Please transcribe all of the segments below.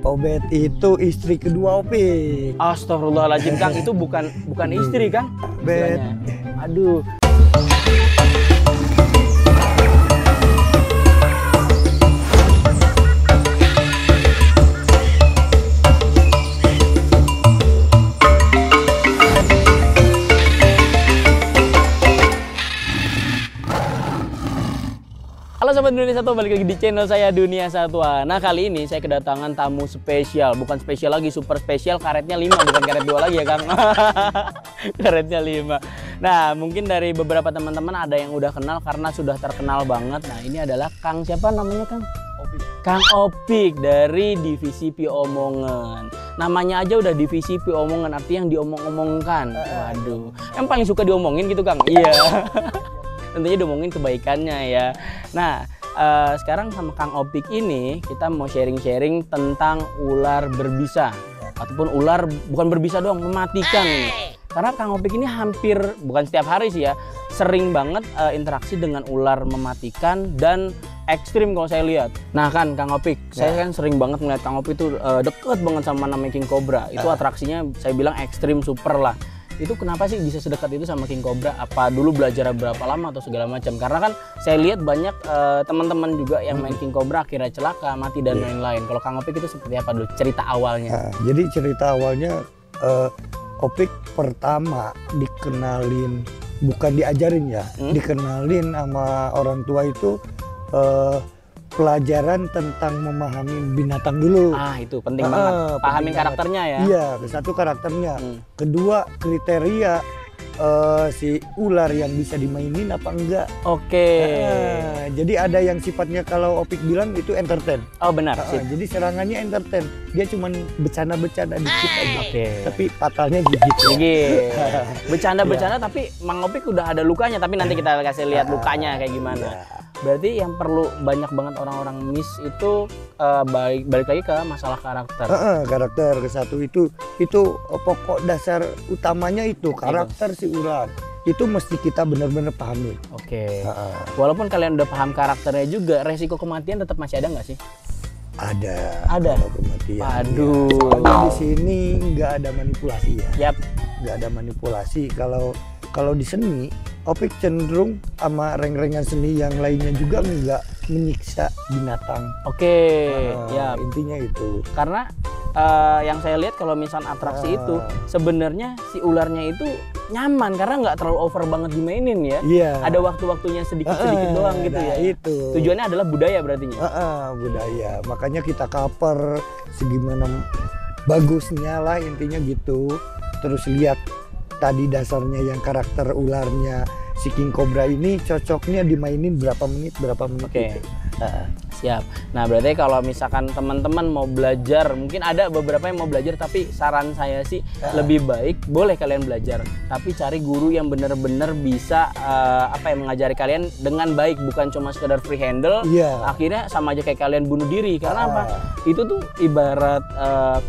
Obet itu istri kedua Opik. Astagfirullahaladzim Kang, itu bukan istri Kang. Bet. Istilahnya. Aduh. Halo Sobat Dunia Satwa, balik lagi di channel saya Dunia Satwa. Nah kali ini saya kedatangan tamu spesial. Bukan spesial lagi, super spesial. Karetnya 5, bukan karet 2 lagi ya Kang. Karetnya 5. Nah mungkin dari beberapa teman-teman ada yang udah kenal karena sudah terkenal banget. Nah ini adalah Kang, siapa namanya Kang? Opik. Kang Opik dari divisi Pi Omongan. Namanya aja udah divisi Pi Omongan, artinya yang diomong-omongkan. Waduh, yang paling suka diomongin gitu Kang? Iya. Tentunya diomongin kebaikannya ya. Nah sekarang sama Kang Opik ini kita mau sharing-sharing tentang ular berbisa ataupun ular bukan berbisa doang, mematikan nih. Karena Kang Opik ini hampir, bukan setiap hari sih ya, sering banget interaksi dengan ular mematikan dan ekstrim kalau saya lihat. Nah kan Kang Opik, saya kan sering banget melihat Kang Opik itu deket banget sama namanya King Cobra. Itu atraksinya saya bilang ekstrim super lah. Itu kenapa sih bisa sedekat itu sama King Cobra? Apa dulu belajar berapa lama atau segala macam? Karena kan saya lihat banyak teman-teman juga yang main King Cobra akhirnya celaka, mati dan lain-lain. Kalau Kang Opik itu seperti apa dulu cerita awalnya? Nah, jadi cerita awalnya Opik pertama dikenalin, bukan diajarin ya, dikenalin sama orang tua itu pelajaran tentang memahami binatang dulu. Ah itu penting banget. Pahamin karakternya ya. Iya, satu karakternya. Kedua kriteria si ular yang bisa dimainin apa enggak. Oke. Jadi ada yang sifatnya kalau Opik bilang itu entertain. Oh benar. Jadi serangannya entertain. Dia cuman bercanda-bercanda dikit aja. Oke. Tapi fatalnya gigit. Gigit. Bercanda-bercanda tapi Mang Opik udah ada lukanya. Tapi nanti kita kasih lihat lukanya kayak gimana. Berarti yang perlu banyak banget orang-orang miss itu balik lagi ke masalah karakter. Karakter ke satu itu pokok dasar utamanya itu karakter si ular. Itu mesti kita benar-benar pahami. Oke. Walaupun kalian udah paham karakternya juga, resiko kematian tetap masih ada nggak sih? Ada. Ada. Kematian. Aduh. Soalnya di sini nggak ada manipulasi ya. Yap. Nggak ada manipulasi. Kalau di seni, Opik cenderung sama reng-rengan seni yang lainnya juga nggak menyiksa binatang. Oke. Ya. Intinya itu. Karena yang saya lihat kalau misalnya atraksi itu sebenarnya si ularnya itu nyaman karena nggak terlalu over banget dimainin ya. Iya. Ada waktu-waktunya sedikit-sedikit doang gitu ya. Itu. Tujuannya adalah budaya berarti ya. Budaya. Makanya kita cover segimana bagusnya lah intinya gitu. Terus lihat tadi dasarnya yang karakter ularnya si King Cobra ini cocoknya dimainin berapa menit Oke. gitu. Siap. Nah berarti kalau misalkan teman-teman mau belajar, mungkin ada beberapa yang mau belajar, tapi saran saya sih lebih baik boleh kalian belajar, tapi cari guru yang benar-benar bisa mengajari kalian dengan baik, bukan cuma sekedar free handle. Akhirnya sama aja kayak kalian bunuh diri. Karena apa? Itu tuh ibarat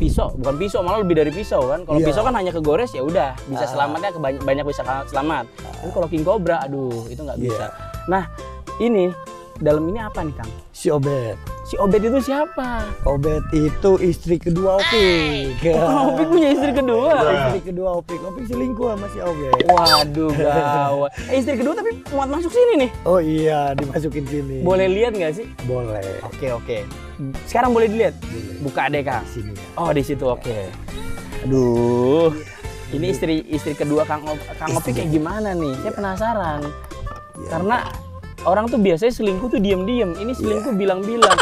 pisau, bukan pisau, malah lebih dari pisau kan. Kalau pisau kan hanya kegores ya udah bisa selamatnya banyak bisa selamat. Tapi kalau King Cobra, aduh itu nggak bisa. Nah ini dalam ini apa nih Kang? Si Obet. Si Obet itu siapa? Obet itu istri kedua Opik. Oh, Opik punya istri kedua? Istri kedua Opik. Opik selingkuh sama si Obet. Waduh gawat. Istri kedua tapi muat masuk sini nih? Oh iya, dimasukin sini. Boleh lihat nggak sih? Boleh. Oke. Sekarang boleh dilihat? Boleh. Buka deh Kang. Di sini. Oh di situ, oke. Aduh. Ini istri kedua Kang Opik kayak gimana nih? Saya penasaran. Karena orang tuh biasanya selingkuh tuh diem-diem. Ini selingkuh bilang-bilang.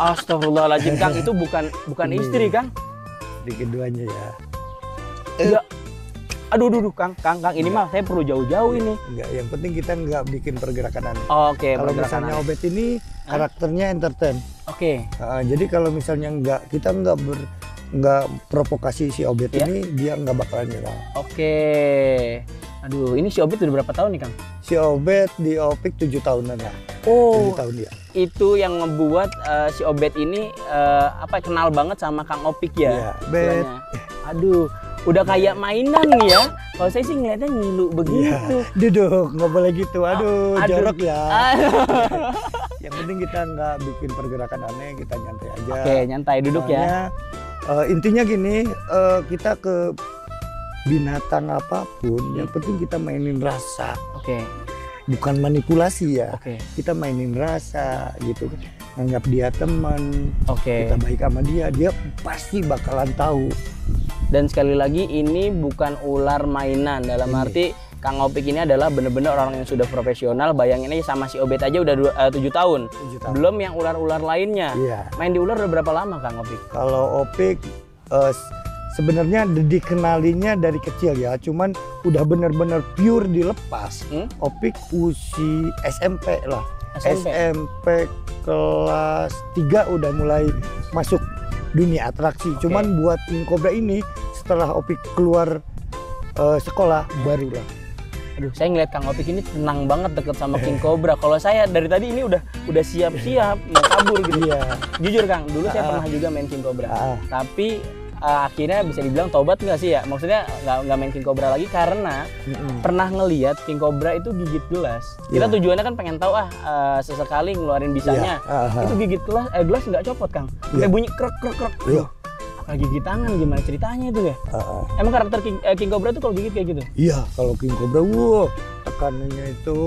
Astagfirullahaladzim Kang, itu bukan istri Kang? Di keduanya ya. Enggak. Aduh Kang, ini mah saya perlu jauh-jauh ini. Enggak, yang penting kita nggak bikin pergerakan aneh. Oke, kalau misalnya Obet ini karakternya entertain. Oke. Jadi kalau misalnya kita nggak provokasi si Obet ini, dia nggak bakalan nyerang. Oke. Aduh, ini si Obet udah berapa tahun nih Kang? Si Obet di Opik 7 tahunan lah. Oh, 7 tahun ya. Itu yang ngebuat si Obet ini kenal banget sama Kang Opik ya? Iya, Bet. Aduh, udah kayak mainan nih ya. Kalau saya sih ngeliatnya ngilu begitu. Duduk, nggak boleh gitu. Aduh, jorok ya. Yang penting kita nggak bikin pergerakan aneh, kita nyantai aja. Oke, nyantai duduk ya. Soalnya, intinya gini, kita ke binatang apapun, yang penting kita mainin rasa, Oke. bukan manipulasi ya. Oke. Kita mainin rasa gitu, nganggap dia teman, Oke. kita baik sama dia, dia pasti bakalan tahu. Dan sekali lagi ini bukan ular mainan, dalam Ini. arti Kang Opik ini adalah bener-bener orang yang sudah profesional. Bayangin aja sama si Obet aja udah 7 tahun. 7 tahun. Belum yang ular-ular lainnya. Iya. Main di ular udah berapa lama Kang Opik? Kalau Opik sebenarnya dikenalinya dari kecil ya, cuman udah bener-bener pure dilepas. Opik usia SMP lah. SMP? SMP kelas 3 udah mulai masuk dunia atraksi. Cuman buat King Cobra ini setelah Opik keluar sekolah barulah. Aduh, saya ngeliat Kang Opik ini tenang banget deket sama King Cobra. Kalau saya dari tadi ini udah siap-siap mau kabur gitu. Iya. Jujur Kang, dulu saya pernah juga main King Cobra. Tapi akhirnya bisa dibilang tobat nggak sih ya? Maksudnya nggak main King Cobra lagi karena pernah ngeliat King Cobra itu gigit gelas. Kita tujuannya kan pengen tahu sesekali ngeluarin bisanya. Itu gigit gelas nggak copot Kang. Kayak bunyi krek krek krek. Gigit tangan gimana ceritanya itu ya? Emang karakter King Cobra itu kalau gigit kayak gitu? Iya, kalau King Cobra, tekanannya itu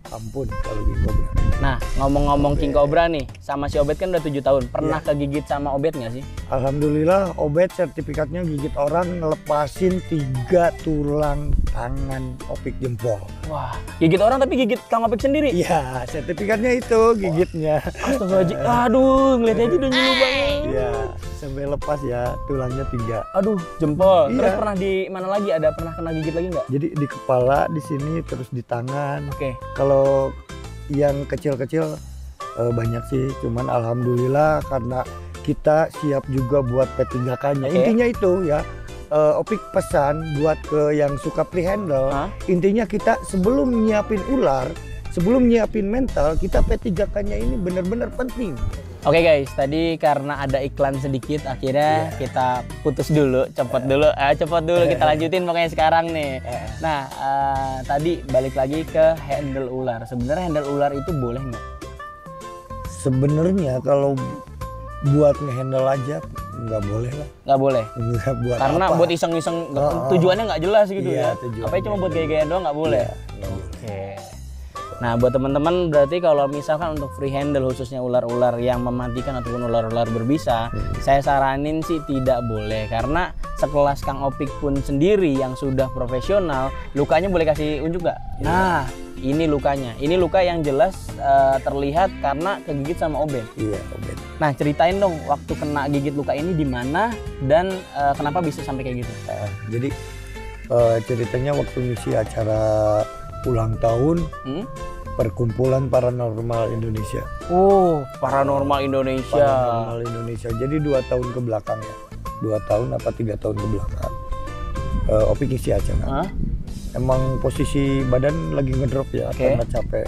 ampun kalau King Cobra. Nah, ngomong-ngomong King Cobra nih, sama si Obet kan udah 7 tahun. Pernah kegigit sama Obet nggak sih? Alhamdulillah, Obet sertifikatnya gigit orang ngelepasin 3 tulang tangan Opik jempol. Wah, gigit orang tapi gigit Kang Opik sendiri? Iya, sertifikatnya itu gigitnya. Astagfirullahaladzim, aduh ngeliatnya aja udah nyilu banget. Iya, sampai lepas ya tulangnya 3. Aduh, jempol. Iya. Terus pernah di mana lagi? Ada pernah kena gigit lagi nggak? Jadi di kepala, di sini, terus di tangan. Oke. Kalau yang kecil-kecil banyak sih, cuman alhamdulillah karena kita siap juga buat P3K-nya. Intinya itu ya, Opik pesan buat ke yang suka free handle. Intinya kita sebelum nyiapin ular, sebelum nyiapin mental, kita P3K-nya ini benar-benar penting. Oke guys, tadi karena ada iklan sedikit, akhirnya kita putus dulu, cepet dulu kita lanjutin pokoknya sekarang nih. Nah, tadi balik lagi ke handle ular. Sebenarnya handle ular itu boleh nggak? Sebenarnya kalau buat ngehandle aja nggak boleh lah. Nggak boleh. Nggak buat Karena apa. buat iseng-iseng, tujuannya nggak jelas gitu Iya, ya. tujuannya Apa cuma buat gaya-gaya doang nggak boleh? Iya, Oke. Nah, buat teman-teman berarti kalau misalkan untuk free handle khususnya ular-ular yang mematikan ataupun ular-ular berbisa, saya saranin sih tidak boleh karena sekelas Kang Opik pun sendiri yang sudah profesional, lukanya boleh kasih unjuk nggak? Nah, ini lukanya. Ini luka yang jelas terlihat karena kegigit sama Obet. Iya, Obet. Nah, ceritain dong waktu kena gigit luka ini di mana dan kenapa bisa sampai kayak gitu? Jadi ceritanya waktu ngisi acara ulang tahun Perkumpulan Paranormal Indonesia. Oh, Paranormal Indonesia. Paranormal Indonesia. Jadi 2 tahun ke belakang ya. 2 tahun apa 3 tahun ke belakang. Opik ngisi acara. Emang posisi badan lagi ngedrop ya karena capek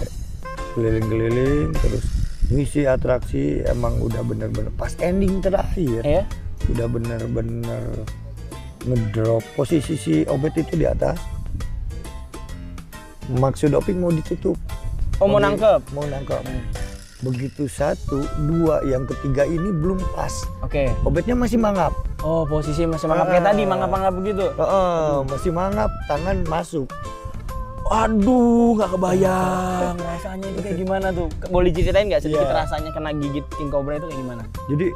keliling-keliling terus ngisi atraksi, emang udah bener-bener pas ending terakhir. Udah bener-bener ngedrop, posisi si Obet itu di atas. Maksud Opik mau ditutup. Mau nangkep? Mau nangkep. Begitu 1, 2, yang ketiga ini belum pas. Obetnya masih mangap. Oh, posisi masih mangap kayak tadi, mangap-mangap begitu? Masih mangap, tangan masuk. Aduh, nggak kebayang rasanya itu kayak gimana tuh? Boleh ceritain nggak sedikit rasanya kena gigit King Cobra itu kayak gimana? Jadi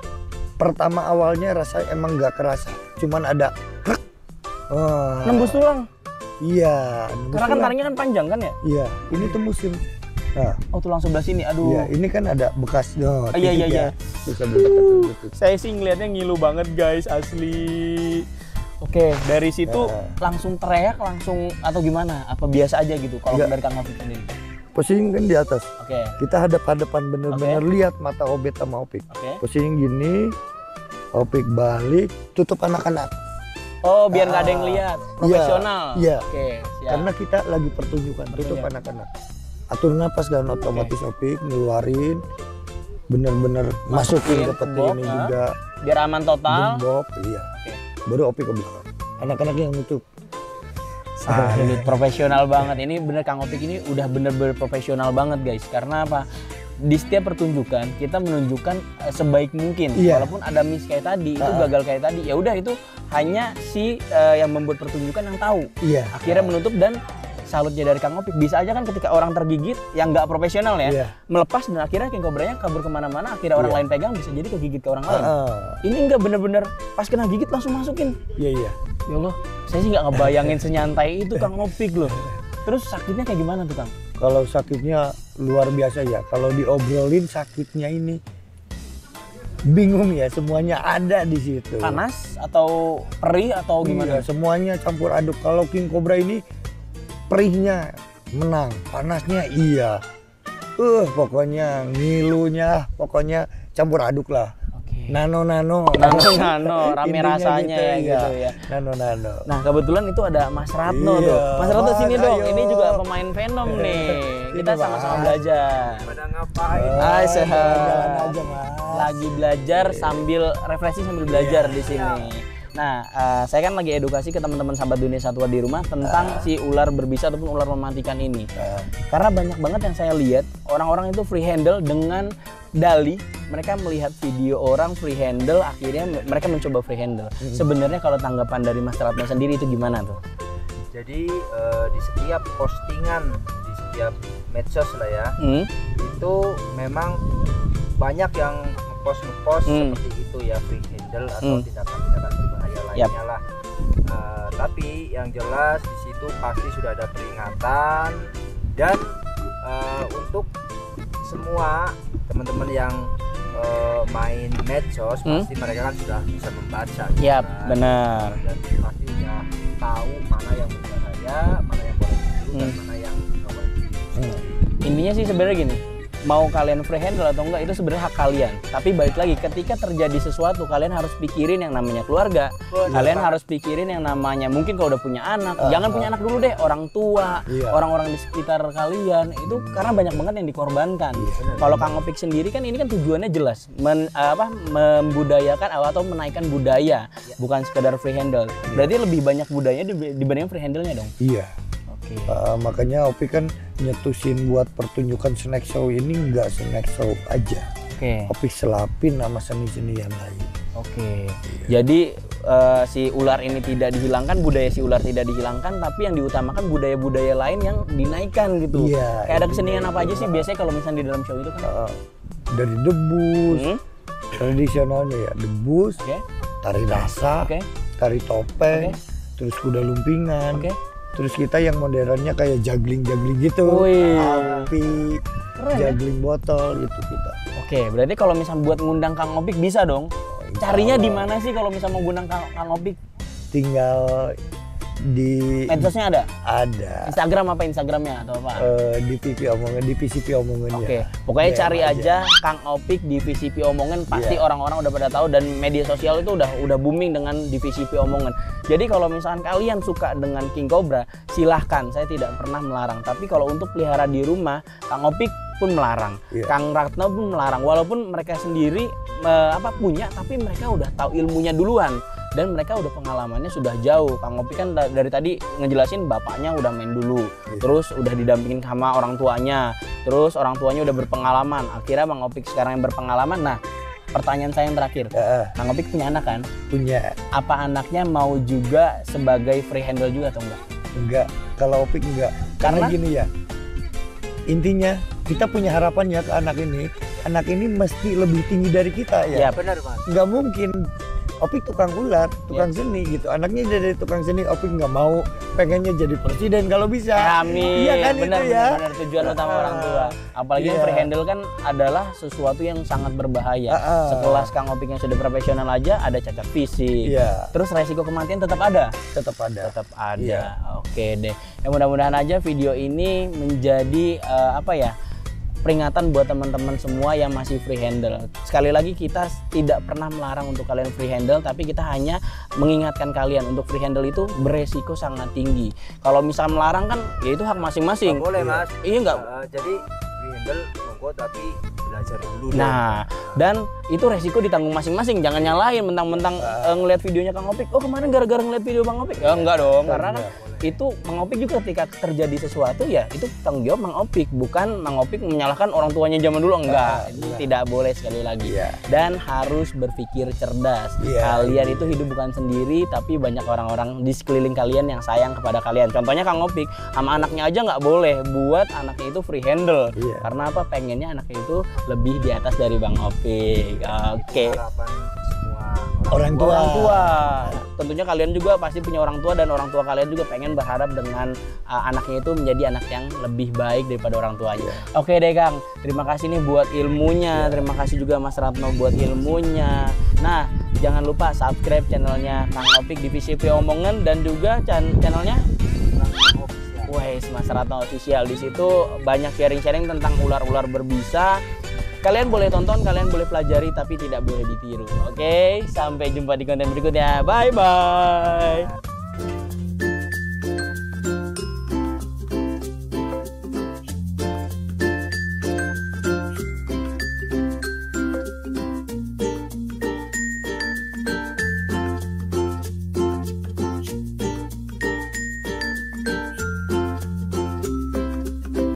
pertama awalnya rasanya emang nggak kerasa, cuman ada krek. Nembus tulang? Iya. Karena kan taringnya kan panjang kan ya? Iya, ini tembusin. Nah, tulang sebelah sini, aduh. Iya, ini kan ada bekas. Iya. Bisa dekat. Saya sih ngelihatnya ngilu banget guys, asli. Oke, dari situ langsung teriak langsung atau gimana? Apa biasa aja gitu kalau dari Kang Opik sendiri? Posisi kan di atas. Kita hadap-hadapan bener-bener lihat mata Obet sama Opik. Posisi gini, Opik balik, tutup anak-anak. Oh, biar nggak ada yang lihat, profesional. Iya. Siap. Karena kita lagi pertunjukan, tutup anak-anak. Atur napas kan otomatis Opik ngeluarin, bener-bener masukin ke peti ini juga. Biar aman total. Gembok, iya. Baru Opik ke belakang. Anak-anak yang nutup. Ini profesional banget. Ini bener Kang Opik ini udah bener-bener profesional banget guys. Karena apa? di setiap pertunjukan kita menunjukkan sebaik mungkin. Iya. Walaupun ada miss kayak tadi, itu gagal kayak tadi, ya udah itu hanya si yang membuat pertunjukan yang tahu. Iya. Akhirnya menutup, dan salutnya dari Kang Opik, bisa aja kan ketika orang tergigit yang nggak profesional ya, Iya. melepas dan akhirnya King Cobranya kabur kemana-mana, akhirnya orang Iya. lain pegang, bisa jadi kegigit ke orang lain. Ah, Ini nggak bener-bener pas kena gigit langsung masukin. iya iya. Ya Allah, saya sih nggak ngebayangin senyantai itu Kang Opik loh. Terus sakitnya kayak gimana tuh Kang? Kalau sakitnya luar biasa ya. Kalau diobrolin sakitnya ini bingung ya, semuanya ada di situ. Panas atau perih atau gimana? Iya, semuanya campur aduk. Kalau King Cobra ini perihnya menang, panasnya iya. Pokoknya ngilunya, pokoknya campur aduk lah. Oke. Nano, Nano, rame Intinya rasanya ya gitu ya. Nano. Nah kebetulan itu ada Mas Ratno Iya. tuh. Mas Ratno Mas, sini dong. ayo. Ini juga pemain Venom nih. Kita Ini, sama-sama Mas. belajar. Pada ngapain? Hai, sehat. Jalan aja, Mas. Lagi belajar sambil refreshing sambil belajar di sini. Nah, saya kan lagi edukasi ke teman-teman sahabat dunia satwa di rumah tentang si ular berbisa ataupun ular mematikan ini. Karena banyak banget yang saya lihat orang-orang itu free handle dengan dali. Mereka melihat video orang free handle, akhirnya mereka mencoba free handle. Sebenarnya kalau tanggapan dari Mas Ratno sendiri itu gimana tuh? Jadi di setiap postingan, di setiap medsos lah ya, itu memang banyak yang ngepost seperti itu ya, free handle atau tindakan-tindakan berbahaya lainnya lah. Tapi yang jelas di situ pasti sudah ada peringatan, dan untuk semua teman-teman yang main medsos pasti mereka kan sudah bisa membaca. Iya, kan? benar. Dan pasti sudah tahu mana yang berbahaya, mana yang boleh ditiru dan mana yang nggak boleh ditiru. Intinya sih sebenarnya gini, mau kalian free handle atau enggak itu sebenarnya hak kalian. Tapi balik lagi, ketika terjadi sesuatu kalian harus pikirin yang namanya keluarga. Kalian harus pikirin yang namanya, mungkin kalau udah punya anak, jangan punya anak dulu deh, orang tua, Iya. orang-orang di sekitar kalian itu, karena banyak banget yang dikorbankan. Kalau Kang Opik sendiri kan ini kan tujuannya jelas, membudayakan atau menaikkan budaya, bukan sekedar free handle. Berarti lebih banyak budayanya dibanding free handle-nya dong. Iya. Oke. Makanya Opik kan nyetusin buat pertunjukan snack show ini nggak snack show aja. Oke. Opik selapin sama seni-seni yang lain. Oke. Jadi si ular ini tidak dihilangkan, budaya si ular tidak dihilangkan, tapi yang diutamakan budaya-budaya lain yang dinaikkan gitu. Iya, Kayak ada kesenian apa aja sih biasanya kalau misalnya di dalam show itu kan? Dari debus, tradisionalnya ya debus, Oke. tari rasa, Oke. tari topeng, terus kuda lumpingan. Oke. Terus kita yang modernnya kayak juggling gitu, Wih. api, Keren ya? juggling botol gitu kita. Oke, berarti kalau misalnya buat ngundang Kang Opik bisa dong. Carinya di mana sih kalau misalnya mau ngundang Kang Opik? Tinggal di Medsosnya ada? ada Instagram apa Instagramnya atau apa? di PCP omongannya. Oke, pokoknya DM cari aja Kang Opik di VCP Omongan, pasti Iya. orang-orang udah pada tahu, dan media sosial itu udah booming dengan di VCP Omongan. Jadi kalau misalkan kalian suka dengan King Cobra, silahkan, saya tidak pernah melarang. Tapi kalau untuk pelihara di rumah, Kang Opik pun melarang, Iya. Kang Ratno pun melarang. Walaupun mereka sendiri punya, tapi mereka udah tahu ilmunya duluan. Dan mereka udah pengalamannya sudah jauh. Kang Opik kan dari tadi ngejelasin bapaknya udah main dulu, terus udah didampingin sama orang tuanya, terus orang tuanya udah berpengalaman. Akhirnya Bang Opik sekarang yang berpengalaman. Nah, pertanyaan saya yang terakhir, Kang Opik punya anak kan? Punya. Apa anaknya mau juga sebagai free handle juga atau enggak? Enggak, kalau Opik enggak. Karena Karena? gini ya, intinya kita punya harapan ya ke anak ini. Anak ini mesti lebih tinggi dari kita ya. Ya, Benar Mas. Nggak mungkin. Opik tukang ular, tukang seni gitu. Anaknya jadi tukang seni, Opik nggak mau, pengennya jadi presiden kalau bisa. Amin. Iya kan benar, itu ya. benar, tujuan utama orang tua. Apalagi yang Iya. free handle kan adalah sesuatu yang sangat berbahaya. Sekelas Kang Opik yang sudah profesional aja ada cacat fisik. Iya. Terus resiko kematian tetap ada. Tetap ada. Tetap ada. Iya. Oke deh. Ya mudah-mudahan aja video ini menjadi peringatan buat teman-teman semua yang masih free handle. Sekali lagi kita tidak pernah melarang untuk kalian free handle, tapi kita hanya mengingatkan kalian untuk free handle itu beresiko sangat tinggi. Kalau misal melarang kan ya itu hak masing-masing. Nggak boleh Mas. Iya nggak. Jadi free handle monggo, tapi belajar dulu. Nah, dan itu resiko ditanggung masing-masing. Jangan nyalahin mentang-mentang ngeliat videonya Kang Opik. Oh kemarin gara-gara ngeliat video Bang Opik. Ya enggak dong, karena kan itu Mang Opik juga ketika terjadi sesuatu ya itu tanggung jawab Mang Opik, bukan Mang Opik menyalahkan orang tuanya zaman dulu. Enggak, itu tidak boleh sekali lagi. Dan harus berpikir cerdas. Kalian itu hidup bukan sendiri, tapi banyak orang-orang di sekeliling kalian yang sayang kepada kalian. Contohnya Kang Opik sama anaknya aja nggak boleh buat anaknya itu free handle. Karena apa? Pengennya anaknya itu lebih di atas dari Bang Opik. Oke. Orang tua. Tentunya kalian juga pasti punya orang tua, dan orang tua kalian juga pengen berharap dengan anaknya itu menjadi anak yang lebih baik daripada orang tuanya. Oke deh Kang, terima kasih nih buat ilmunya. Terima kasih juga Mas Ratno buat ilmunya. Nah, jangan lupa subscribe channelnya Kang Opik Divisi P Omongan, dan juga channelnya Wes Mas Ratno Official. Di situ banyak sharing-sharing tentang ular-ular berbisa. Kalian boleh tonton, kalian boleh pelajari, tapi tidak boleh ditiru. Oke, sampai jumpa di konten berikutnya. Bye bye.